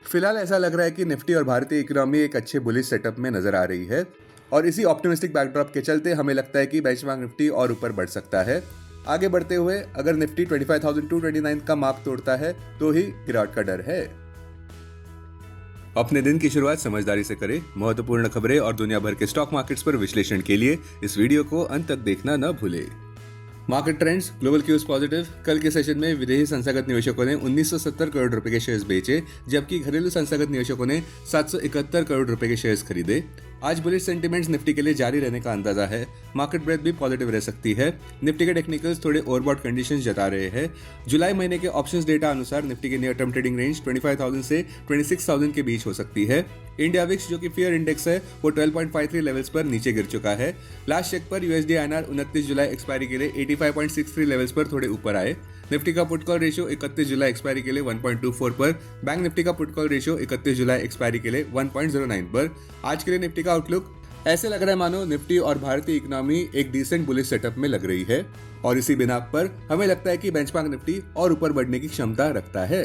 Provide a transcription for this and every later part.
फिलहाल ऐसा लग रहा है कि निफ्टी और भारतीय इकोनॉमी एक अच्छे बुलिश सेटअप में नजर आ रही है और इसी ऑप्टिमिस्टिक बैकड्रॉप के चलते हमें लगता है कि बेंचमार्क निफ्टी और ऊपर बढ़ सकता है। आगे बढ़ते हुए अगर निफ्टी 25,229 का मार्क तोड़ता है तो ही गिरावट का डर है। अपने दिन की शुरुआत समझदारी से करें। महत्वपूर्ण खबरें और दुनिया भर के स्टॉक मार्केट्स पर विश्लेषण के लिए इस वीडियो को अंत तक देखना न भूलें। Market trends, global cues positive. कल के सेशन में विदेशी संस्थागत निवेशकों ने 1970 करोड़ रुपए के शेयर्स बेचे, जबकि घरेलू संस्थागत निवेशकों ने 771 करोड़ रुपए के शेयर्स खरीदे। आज बुलिश सेंटीमेंट्स निफ्टी के लिए जारी रहने का अंदाजा है। मार्केट ब्रेथ भी पॉजिटिव रह सकती है। निफ्टी के टेक्निकल्स थोड़े ओवरबॉट कंडीशंस जता रहे हैं। जुलाई महीने के ऑप्शंस डेटा अनुसार निफ्टी की नियर टर्म ट्रेडिंग रेंज 25,000 से 26,000 के बीच हो सकती है। इंडिया विक्स जो कि फियर इंडेक्स है वो 12.53 लेवल्स पर नीचे गिर चुका है। लास्ट चेक पर यूएसडी INR 29 जुलाई एक्सपायरी के लिए 85.63 लेवल्स पर थोड़े ऊपर आए। निफ्टी का पुट कॉल रेशियो 31 जुलाई एक्सपायरी के लिए 1.24 पर। बैंक निफ्टी का पुट कॉल रेशियो 31 जुलाई एक्सपायरी के लिए 1.09 पर। आज के लिए निफ्टी का आउटलुक ऐसे लग रहा है मानो निफ्टी और भारतीय इकोनॉमी एक डिसेंट बुलिश सेटअप में लग रही है और इसी बिना पर हमें लगता है कि बेंचमार्क निफ्टी और ऊपर बढ़ने की क्षमता रखता है।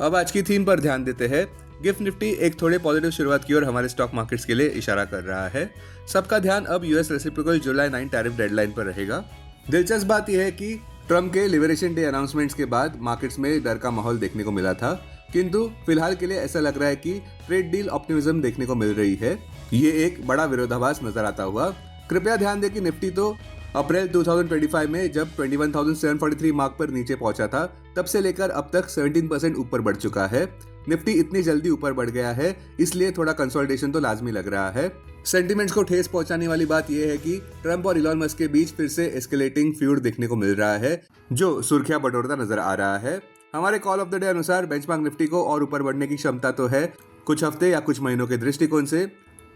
अब आज की थीम पर ध्यान देते हैं। गिफ्ट निफ्टी एक थोड़े पॉजिटिव शुरुआत की ओर हमारे स्टॉक मार्केट्स के लिए इशारा कर रहा है। सबका ध्यान अब यूएस रेसिप्रोकल जुलाई 9 टैरिफ डेडलाइन पर रहेगा। दिलचस्प बात यह है कि ट्रम्प के लिबरेशन डे अनाउंसमेंट्स के बाद मार्केट्स में डर का माहौल देखने को मिला था, किंतु फिलहाल के लिए ऐसा लग रहा है कि ट्रेड डील ऑप्टिमिज्म देखने को मिल रही है। ये एक बड़ा विरोधाभास नजर आता हुआ। कृपया ध्यान दें कि निफ्टी तो अप्रैल 2025 में जब 21,743 मार्क पर नीचे पहुंचा था, तब से लेकर अब तक 17% ऊपर बढ़ चुका है। निफ्टी इतनी जल्दी ऊपर बढ़ गया है, इसलिए थोड़ा कंसोलिडेशन तो लाजमी लग रहा है। सेंटिमेंट्स को ठेस पहुंचाने वाली बात यह है कि ट्रम्प और इलॉन मस्क के बीच फिर से एस्केलेटिंग फ्यूड देखने को मिल रहा है, जो सुर्खियां बटोरता नजर आ रहा है। हमारे कॉल ऑफ द डे अनुसार बेंचमार्क निफ्टी को और ऊपर बढ़ने की क्षमता तो है, कुछ हफ्ते या कुछ महीनों के दृष्टिकोण से।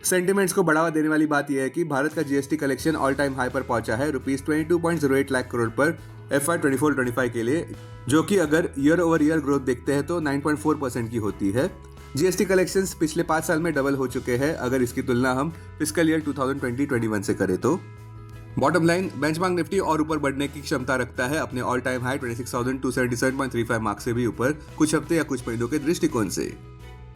सेंटिमेंट्स को बढ़ावा देने वाली बात यह है कि भारत का GST collection all time high पर पहुंचा है ₹22.08 लाख करोड़ पर FY 24-25 के लिए, जो कि अगर ईयर ओवर ईयर ग्रोथ देखते हैं तो 9.4% की होती है। जीएसटी कलेक्शंस पिछले 5 साल में डबल हो चुके हैं अगर इसकी तुलना हम फिस्कल ईयर 2020-21 से करें तो। बॉटम लाइन, बेंचमार्क निफ्टी और ऊपर बढ़ने की क्षमता रखता है अपने ऑल टाइम हाई 26,277.35 मार्क से भी ऊपर, कुछ हफ्ते या कुछ महीनों के दृष्टिकोण से।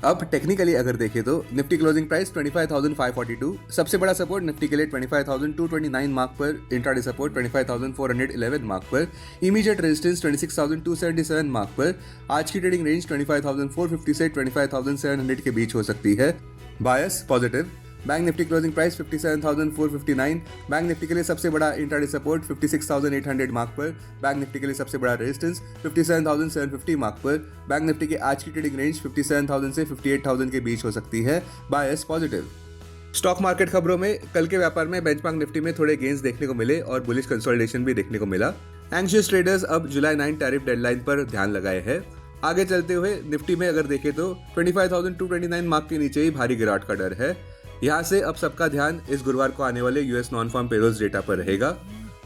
अब टेक्निकली अगर देखें तो निफ्टी क्लोजिंग प्राइस 25,542, सबसे बड़ा सपोर्ट निफ्टी के लिए 25,229 मार्क पर, इंट्राडे सपोर्ट 25,411 मार्क पर, इमीडिएट रेजिस्टेंस 26,277 मार्क पर। आज की ट्रेडिंग रेंज 25,450 से 25,700 के बीच हो सकती है। Bias positive. Bank Nifty closing price 57,459, bank Nifty के लिए सबसे बड़ा इंट्राडे सपोर्ट 56,800 मार्क पर, बैंक निफ्टी के लिए सबसे बड़ा रेजिस्टेंस 57,750 मार्क पर। बैंक निफ्टी की आज की ट्रेडिंग रेंज 57,000 से 58,000 के बीच हो सकती है। Bias positive. स्टॉक मार्केट खबरों में कल के व्यापार में बेंचमार्क निफ्टी में थोड़े गेंस देखने को मिले और बुलिश कंसोलिडेशन भी देखने को मिला। एंग्शियस ट्रेडर्स अब जुलाई 9 टैरिफ डेडलाइन पर ध्यान लगाए हैं। आगे चलते हुए निफ्टी में अगर देखें तो 25,229 मार्क के नीचे ही भारी गिरावट का डर है। यहाँ से अब सबका ध्यान इस गुरुवार को आने वाले US non farm payrolls data पर रहेगा।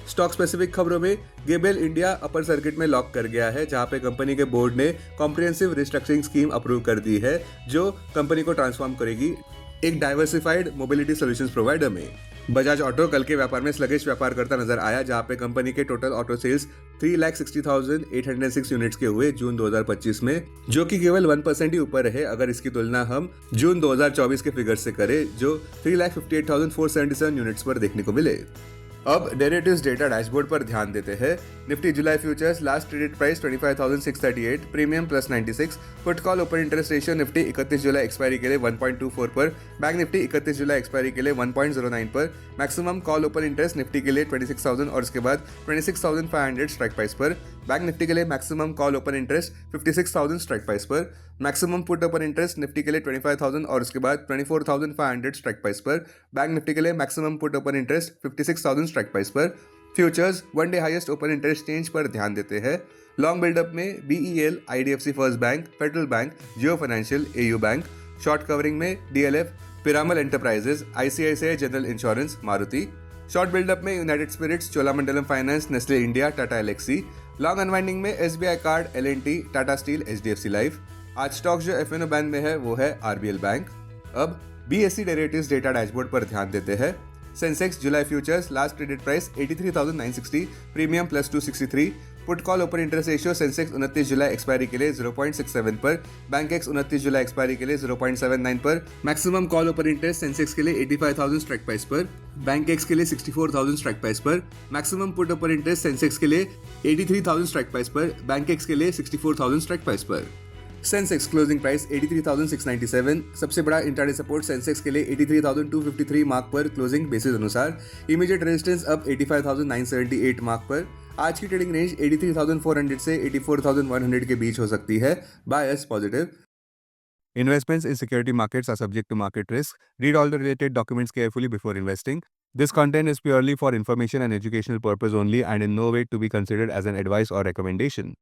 स्टॉक स्पेसिफिक खबरों में गेबेल इंडिया अपर सर्किट में लॉक कर गया है, जहां पे कंपनी के बोर्ड ने कॉम्प्रिहेंसिव रिस्ट्रक्चरिंग स्कीम अप्रूव कर दी है, जो कंपनी को ट्रांसफॉर्म करेगी एक डाइवर्सिफाइड मोबिलिटी सॉल्यूशंस प्रोवाइडर में। बजाज ऑटो कल के व्यापार में स्लगिश व्यापार करता नजर आया, जहां पे कंपनी के टोटल ऑटो सेल्स 3,60,806 यूनिट्स के हुए जून 2025 में, जो कि केवल 1% ही ऊपर रहे अगर इसकी तुलना हम जून 2024 के फिगर से करें, जो 3,58,477 यूनिट्स पर देखने को मिले। अब डेरिवेटिव्स डेटा डैशबोर्ड पर ध्यान देते हैं। निफ्टी जुलाई futures last traded price 25,638, premium +96, put call open interest ratio Nifty 31 जुलाई एक्सपायरी के लिए 1.24 पर, बैंक निफ्टी 31 जुलाई एक्सपायरी के लिए 1.09 पर, maximum call open interest Nifty के लिए 26,000 और उसके बाद 26,500 स्ट्राइक प्राइस पर, बैंक निफ्टी के लिए maximum call open interest 56,000 strike price पर, maximum put open interest Nifty के लिए 25,000 और उसके बाद 24,500 स्ट्राइक प्राइस पर, बैंक निफ्टी के लिए maximum put open interest 56,000 strike price पर। Futures one day highest open interest change पर ध्यान देते हैं। लॉन्ग बिल्डअप में BEL, IDFC first bank, federal bank, Jio financial, AU bank. Short covering में DLF, Piramal enterprises, ICICI general insurance, Maruti. Short buildup में united spirits, Cholamandalam finance, Nestle India, Tata Elxsi. Long unwinding में SBI card, L&T, Tata steel, HDFC life. आज stock जो FNO band में है वो है RBL bank. अब BSE डेरिवेटिव्स डेटा डैशबोर्ड पर ध्यान देते हैं। सेंसेक्स जुलाई futures last traded price 83,960, premium +263, put call open interest ratio Sensex 29 जुलाई एक्सपायरी के लिए 0.67 पर, बैंक एक्स 29 जुलाई एक्सपायरी के लिए 0.79 पर, maximum call open interest Sensex के लिए 85,000 स्ट्राइक प्राइस पर, बैंक एक्स के लिए 64,000 स्ट्राइक प्राइस पर, maximum put open interest Sensex के लिए 83,000 स्ट्राइक प्राइस पर, बैंक एक्स के लिए 64,000 स्ट्राइक प्राइस पर। सेंसेक्स क्लोजिंग प्राइस 83,697, सबसे बड़ा इंट्राडे सपोर्ट सेंसेक्स के लिए 83,253 मार्क पर क्लोजिंग बेसिस अनुसार, इमीडिएट रेजिस्टेंस अब 85,978 मार्क पर। आज की ट्रेडिंग रेंज 83,400 से 84,100 के बीच हो सकती है। Bias positive. Investments in security markets are subject to market risk. Read all the related documents carefully before investing. This content is purely for information and educational purpose only and in no way to be considered as an advice or recommendation.